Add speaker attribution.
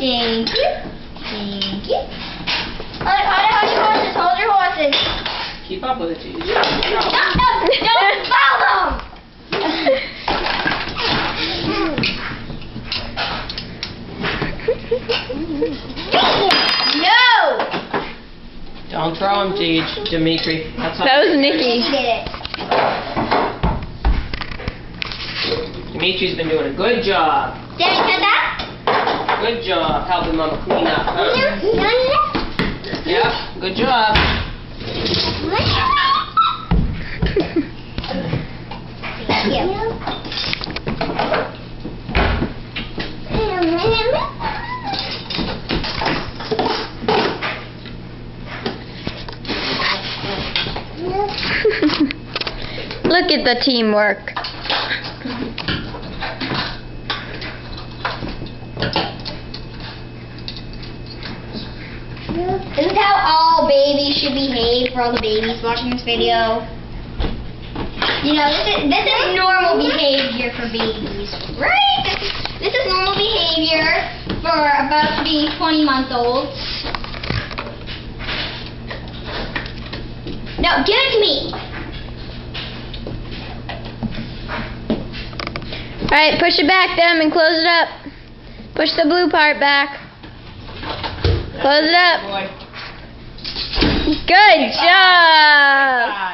Speaker 1: Thank you. Thank you. Hold your horses. Hold your horses.
Speaker 2: Keep up with it, Gigi.
Speaker 1: No, don't follow. No.
Speaker 2: Don't throw him, Gigi. Dimitri. That's how
Speaker 3: That was Nikki.
Speaker 1: He did it.
Speaker 2: Dimitri's been doing a good job.
Speaker 1: Did I get that?
Speaker 2: Good job helping Mama clean up. Huh?
Speaker 1: No.
Speaker 2: Yeah, good job.
Speaker 1: Thank you.
Speaker 3: Look at the teamwork.
Speaker 1: This is how all babies should behave for all the babies watching this video. You know, this is normal behavior for babies, right? This is normal behavior for about to be 20-month-olds. No, give it to me.
Speaker 3: Alright, push it back, Dem, and close it up. Push the blue part back. Close it up.
Speaker 2: Boy.
Speaker 3: Good job!